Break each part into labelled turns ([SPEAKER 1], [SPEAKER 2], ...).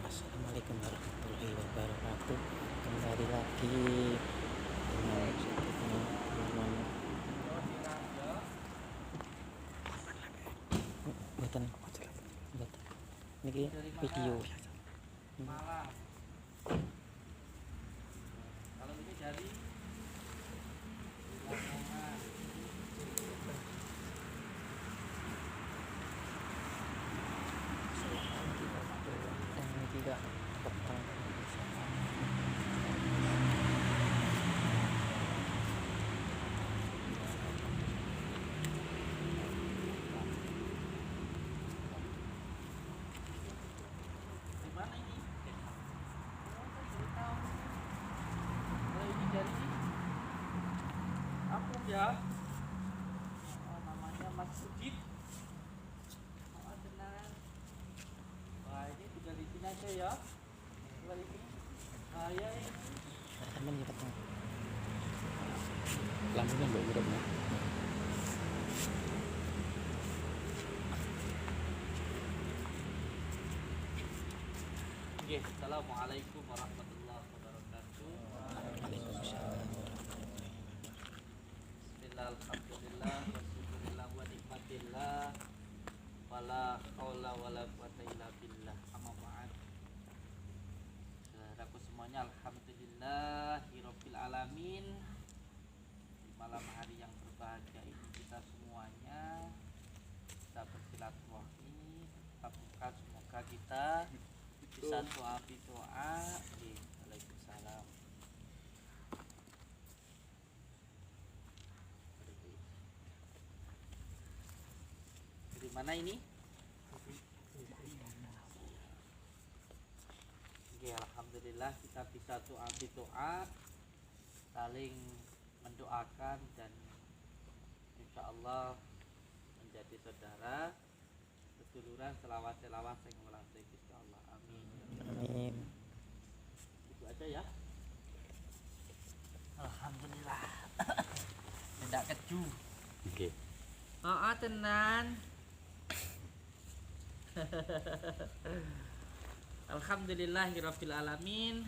[SPEAKER 1] Assalamualaikum warahmatullahi wabarakatuh. Kembali lagi dengan teman buatan ini video.
[SPEAKER 2] Malang. Kalau ini dari Lamongan.
[SPEAKER 1] Yang tidak petang.
[SPEAKER 2] Di mana ini? Oh, saya tahu. Kalau ini dari Lampung ya. Oh, namanya Mas Sudit. Oh, tenang. Wah, ini tinggal di sini aja ya. Kalau ini saya ini
[SPEAKER 1] Teman ya petang. Lampunya mbak udah benar.
[SPEAKER 2] Oke, Assalamualaikum warahmatullahi wabarakatuh.
[SPEAKER 1] Waalaikumsalam.
[SPEAKER 2] Bismillah, alhamdulillah, wasyukurillah wa nikmatillah, wala haula wala quwata illa billah. Amma ba'd. Saudaraku semuanya, alhamdulillahirabbil alamin. Di malam hari yang berbahagia ini kita semuanya bisa bersilaturahmi, tetap muka, semoga kita bisa doa. Waalaikumsalam. Dari mana ini? Oke, alhamdulillah kita bisa doa, saling mendoakan dan insya Allah menjadi saudara, seduluran, selawat yang melantai insya Allah. Amin.
[SPEAKER 1] Amin.
[SPEAKER 2] Itu aja ya. Alhamdulillah. Tidak keju.
[SPEAKER 1] Oke.
[SPEAKER 2] Oh, tenan. Alhamdulillahirabbil alamin.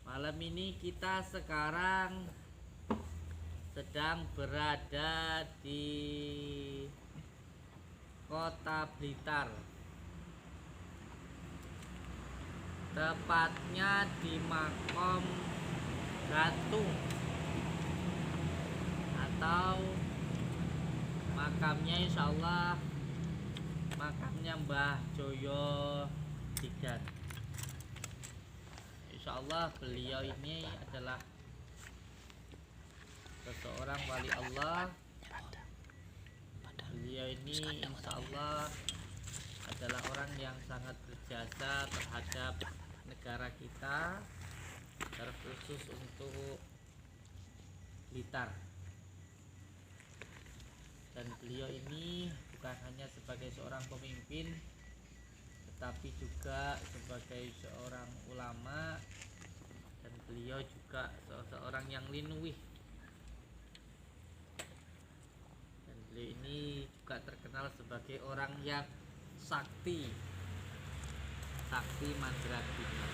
[SPEAKER 2] Malam ini kita sekarang sedang berada di Kota Blitar. Tepatnya di Makom Gatung atau makamnya insyaallah makamnya Mbah Joyo Tigan. Insyaallah beliau ini adalah seseorang wali Allah. Beliau ini insyaallah adalah orang yang sangat berjasa terhadap negara kita, terkhusus untuk Blitar. Dan beliau ini bukan hanya sebagai seorang pemimpin, tetapi juga sebagai seorang ulama, dan beliau juga seorang yang linuwih. Dan beliau ini juga terkenal sebagai orang yang sakti mandraguna.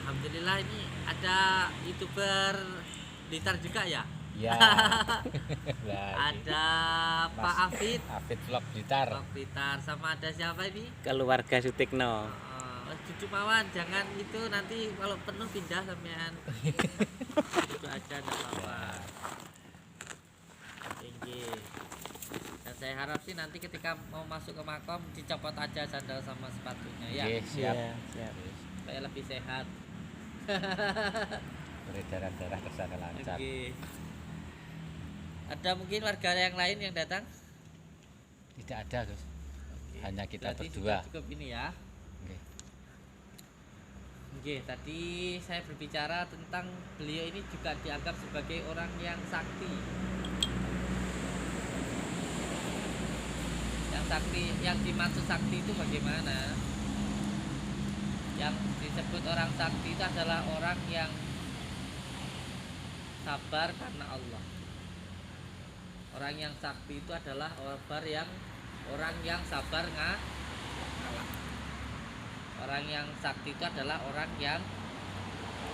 [SPEAKER 2] Alhamdulillah, ini ada YouTuber Blitar juga ya.
[SPEAKER 3] Ya.
[SPEAKER 2] Ada Pak Afid
[SPEAKER 3] Vlog Blitar.
[SPEAKER 2] Vlog Blitar, sama ada siapa ini?
[SPEAKER 1] Keluarga Sutikno.
[SPEAKER 2] Cucu Mawan, jangan itu nanti kalau penuh pindah sampean. Itu aja enggak apa-apa. Tinggi. Dan saya harap sih nanti ketika mau masuk ke makom dicopot aja sandal sama sepatunya ya.
[SPEAKER 3] Oke, siap.
[SPEAKER 1] Iya, siap.
[SPEAKER 2] Supaya lebih sehat.
[SPEAKER 3] Peredaran darah ke sana lancar.
[SPEAKER 2] Oke. Ada mungkin warga yang lain yang datang?
[SPEAKER 3] Tidak ada, Gus.
[SPEAKER 2] Oke.
[SPEAKER 3] Hanya kita
[SPEAKER 2] Berarti
[SPEAKER 3] berdua.
[SPEAKER 2] sudah cukup ini ya.
[SPEAKER 3] Oke.
[SPEAKER 2] Oke, tadi saya berbicara tentang beliau ini juga dianggap sebagai orang yang sakti. Yang sakti, yang dimaksud sakti itu bagaimana? Yang disebut orang sakti itu adalah orang yang sabar karena Allah. Orang yang sakti itu adalah orang yang orang yang sabar ngalah. Orang yang sakti itu adalah orang yang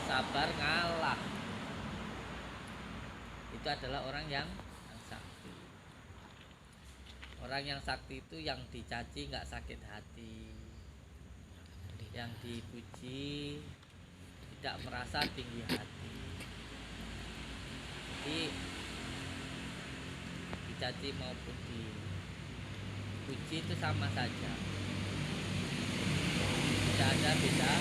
[SPEAKER 2] sabar ngalah. Itu adalah orang yang sakti. Orang yang sakti itu yang dicaci nggak sakit hati, yang dipuji tidak merasa tinggi hati. Jadi dicaci maupun dipuji itu sama saja, tidak ada beda.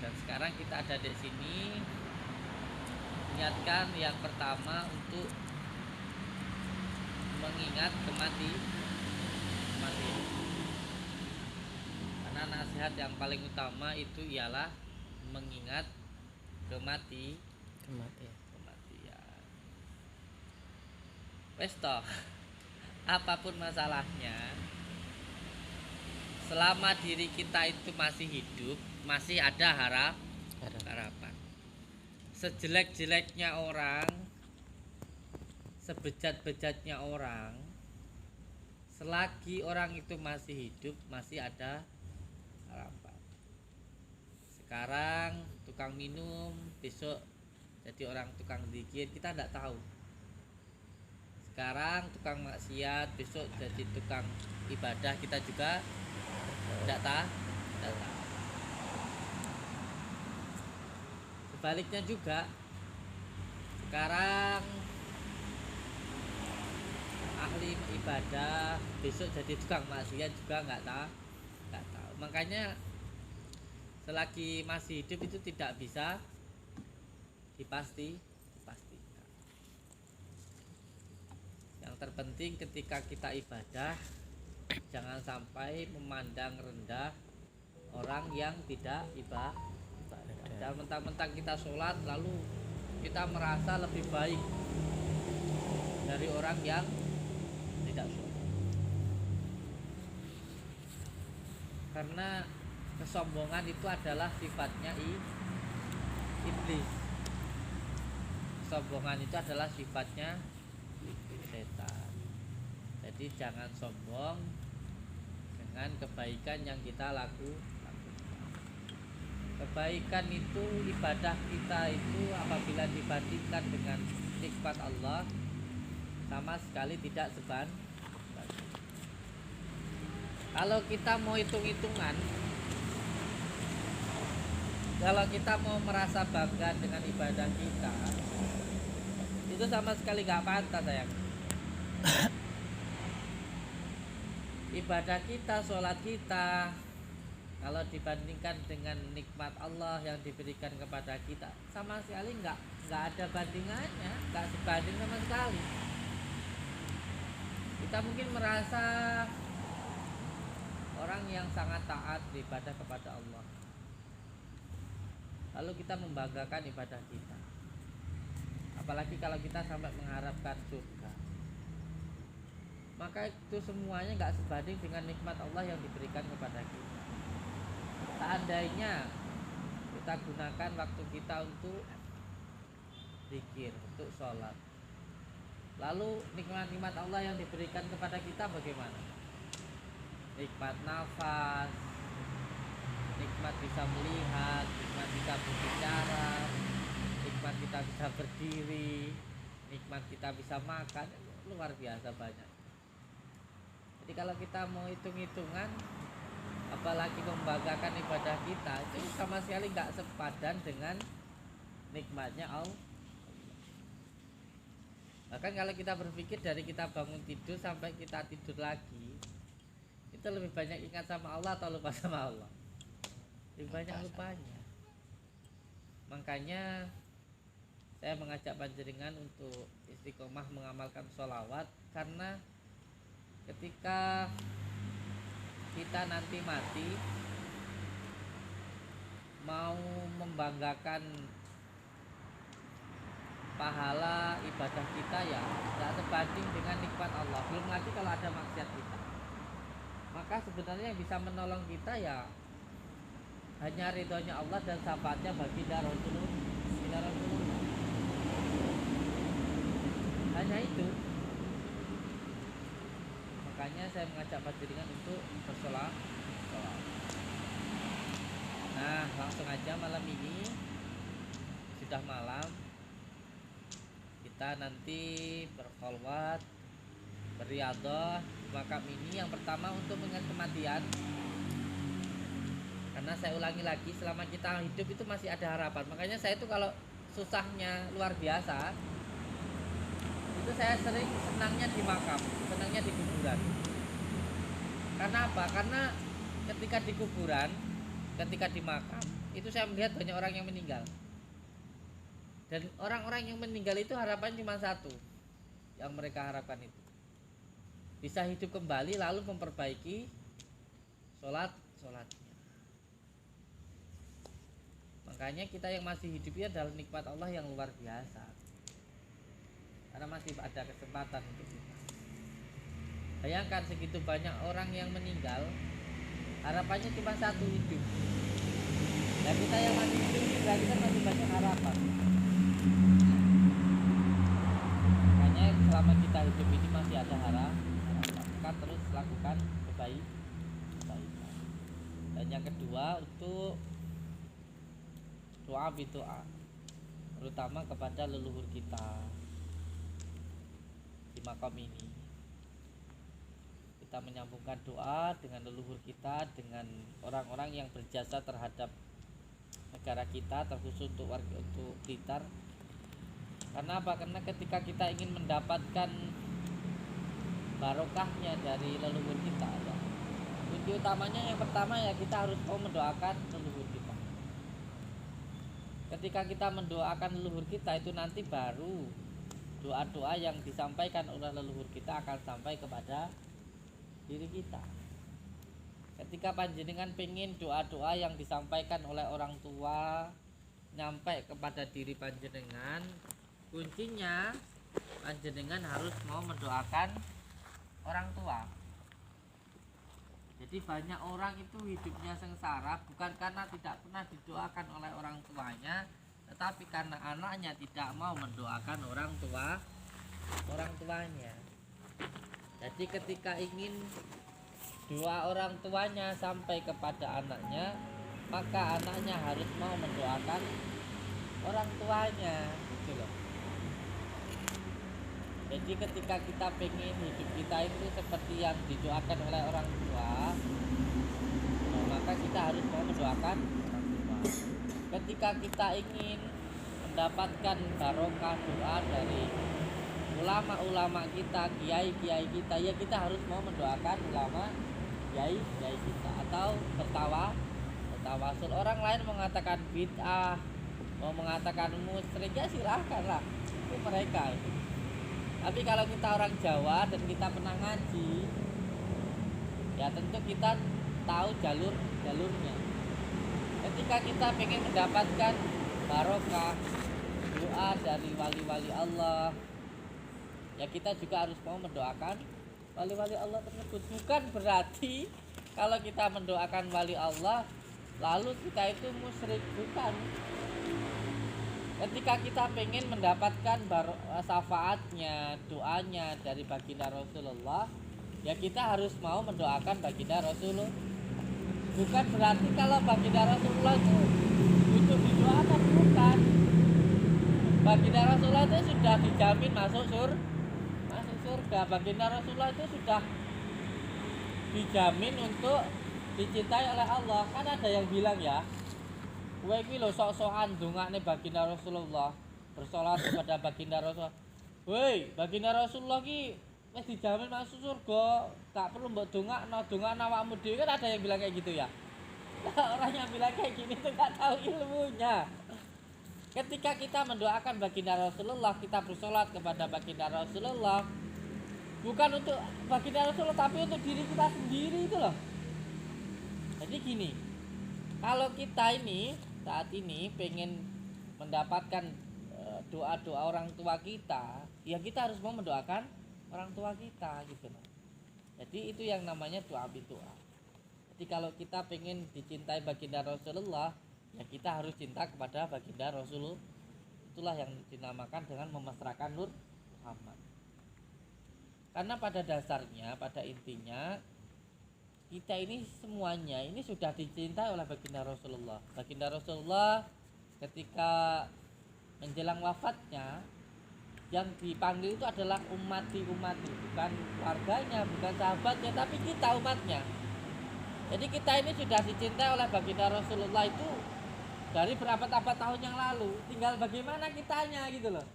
[SPEAKER 2] Dan sekarang kita ada di sini, niatkan yang pertama untuk mengingat kematian. Karena nasihat yang paling utama itu ialah mengingat kematian. Wes toh, apapun masalahnya, selama diri kita itu masih hidup, masih ada harapan. Sejelek-jeleknya orang, sebejat-bejatnya orang, selagi orang itu masih hidup, masih ada harapan. Sekarang tukang minum, besok jadi orang tukang zikir, kita tidak tahu. Sekarang tukang maksiat, besok jadi tukang ibadah, kita juga tidak tahu. Sebaliknya juga, sekarang ahli ibadah, besok jadi tukang maksiat juga nggak tahu. Makanya selagi masih hidup itu tidak bisa dipastikan. Yang terpenting ketika kita ibadah, jangan sampai memandang rendah orang yang tidak ibadah. Jangan mentang-mentang kita sholat lalu kita merasa lebih baik dari orang yang tidak sholat. Karena kesombongan itu adalah sifatnya iblis. Kesombongan itu adalah sifatnya setan. Jadi jangan sombong dengan kebaikan yang kita lakukan. Kebaikan itu, ibadah kita itu apabila dibandingkan dengan nikmat Allah sama sekali tidak sebanding. Kalau kita mau hitung-hitungan, kalau kita mau merasa bangga dengan ibadah kita, itu sama sekali nggak pantas, sayang. Ibadah kita, sholat kita, kalau dibandingkan dengan nikmat Allah yang diberikan kepada kita, sama sekali nggak ada bandingannya, nggak sebanding sama sekali. Kita mungkin merasa orang yang sangat taat beribadah kepada Allah, lalu kita membanggakan ibadah kita, apalagi kalau kita sampai mengharapkan surga, maka itu semuanya nggak sebanding dengan nikmat Allah yang diberikan kepada kita. Seandainya kita gunakan waktu kita untuk zikir, untuk sholat, lalu nikmat-nikmat Allah yang diberikan kepada kita bagaimana? Nikmat nafas, nikmat bisa melihat, nikmat bisa berbicara, nikmat kita bisa berdiri, nikmat kita bisa makan, luar biasa banyak. Jadi kalau kita mau hitung-hitungan, apalagi membanggakan ibadah kita, itu sama sekali nggak sepadan dengan nikmatnya Allah. Bahkan kalau kita berpikir dari kita bangun tidur sampai kita tidur lagi, itu lebih banyak ingat sama Allah atau lupa sama Allah? Lebih banyak lupanya. Makanya saya mengajak panjenengan untuk istiqomah mengamalkan sholawat, karena ketika kita nanti mati, mau membanggakan pahala ibadah kita ya tidak sebanding dengan nikmat Allah. Belum lagi kalau ada maksiat kita, maka sebenarnya yang bisa menolong kita ya hanya ridhonya Allah dan syafaatnya bagi Rasulullah. hanya itu. Makanya saya mengajak panjenengan untuk bersolat. Nah, langsung aja malam ini sudah malam, kita nanti berkholwat, beriadah di makam ini. Yang pertama untuk mengingat kematian, karena saya ulangi lagi, selama kita hidup itu masih ada harapan. Makanya saya itu kalau susahnya luar biasa, itu saya sering senangnya di makam, senangnya di kuburan. Karena apa? Karena ketika di kuburan, ketika di makam, itu saya melihat banyak orang yang meninggal. Dan orang-orang yang meninggal itu harapan cuma satu, yang mereka harapkan itu bisa hidup kembali lalu memperbaiki sholatnya. Makanya kita yang masih hidup ini adalah nikmat Allah yang luar biasa, karena masih ada kesempatan untuk kita. Bayangkan segitu banyak orang yang meninggal, harapannya cuma satu, hidup. Dan kita yang masih hidup ini berarti kan masih banyak harapan. Makanya selama kita hidup ini masih ada harapan, maka terus lakukan kebaikan. Dan yang kedua untuk doa bidoa, terutama kepada leluhur kita di makam ini. Kita menyambungkan doa dengan leluhur kita, dengan orang-orang yang berjasa terhadap negara kita, terkhusus untuk warga, untuk Blitar. Karena apa? Karena ketika kita ingin mendapatkan barokahnya dari leluhur kita, ya, kunci utamanya yang pertama ya kita harus mau mendoakan leluhur kita. Ketika kita mendoakan leluhur kita, itu nanti baru doa-doa yang disampaikan oleh leluhur kita akan sampai kepada diri kita. Ketika panjenengan pengen doa-doa yang disampaikan oleh orang tua nyampe kepada diri panjenengan, kuncinya panjenengan harus mau mendoakan orang tua. Jadi banyak orang itu hidupnya sengsara bukan karena tidak pernah didoakan oleh orang tuanya, tetapi karena anaknya tidak mau mendoakan orang tuanya. Jadi ketika ingin doa orang tuanya sampai kepada anaknya, maka anaknya harus mau mendoakan orang tuanya, gitu loh. Jadi ketika kita pengen hidup kita itu seperti yang didoakan oleh orang tua, maka kita harus mau mendoakan orang tua. Ketika kita ingin mendapatkan barokah doa dari ulama-ulama kita, kiai-kiai kita, ya kita harus mau mendoakan ulama, kiai kita, atau bertawasul. Orang lain mengatakan bid'ah, mau mengatakan musyrik, ya silahkan lah, itu mereka itu. Tapi kalau kita orang Jawa dan kita pernah ngaji, ya tentu kita tahu jalurnya. Ketika kita pengen mendapatkan barokah doa dari wali-wali Allah, ya kita juga harus mau mendoakan wali-wali Allah tersebut. Bukan berarti kalau kita mendoakan wali Allah lalu kita itu musyrik, bukan. Ketika kita pengen mendapatkan syafaatnya, doanya dari baginda Rasulullah, ya kita harus mau mendoakan baginda Rasulullah. Bukan berarti kalau baginda Rasulullah itu butuh didoakan, bukan. Baginda Rasulullah itu sudah dijamin masuk surga. Baginda Rasulullah itu sudah dijamin untuk dicintai oleh Allah. Kan ada yang bilang ya, kowe iki lho sok-sokan ndongakne baginda Rasulullah, bersolat kepada baginda Rasulullah. Woi, baginda Rasulullah ki wis dijamin masuk surga, tak perlu mbok dongakno awakmu dhewe. Kan ada yang bilang kayak gitu ya. Orang yang bilang kayak gini tuh gak tahu ilmunya. Ketika kita mendoakan baginda Rasulullah, kita bersolat kepada baginda Rasulullah, bukan untuk baginda Rasulullah tapi untuk diri kita sendiri itu loh. Jadi gini, kalau kita ini saat ini pengen mendapatkan doa-doa orang tua kita, ya kita harus mau mendoakan orang tua kita, gitu loh. Jadi itu yang namanya doa bidoa. Jadi kalau kita pengen dicintai baginda Rasulullah, ya kita harus cinta kepada baginda Rasulullah. Itulah yang dinamakan dengan memesrakan Nur Muhammad. Karena pada dasarnya, pada intinya kita ini semuanya ini sudah dicintai oleh baginda Rasulullah. Baginda Rasulullah ketika menjelang wafatnya yang dipanggil itu adalah umati, bukan keluarganya, bukan sahabatnya, tapi kita umatnya. Jadi kita ini sudah dicintai oleh baginda Rasulullah itu dari berabad-abad tahun yang lalu. Tinggal bagaimana kitanya gitu loh.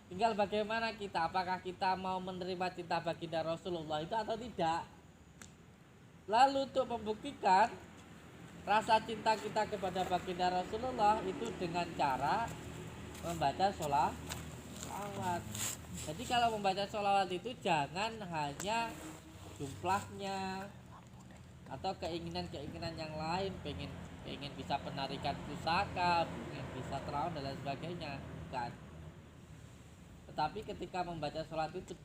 [SPEAKER 2] Tinggal bagaimana kita, apakah kita mau menerima cinta baginda Rasulullah itu atau tidak. Lalu untuk membuktikan rasa cinta kita kepada baginda Rasulullah itu dengan cara membaca sholawat. Jadi kalau membaca sholawat itu jangan hanya jumlahnya atau keinginan-keinginan yang lain, pengen bisa penarikan pusaka, pengen bisa terawih dan lain sebagainya, bukan. Tetapi ketika membaca sholawat itu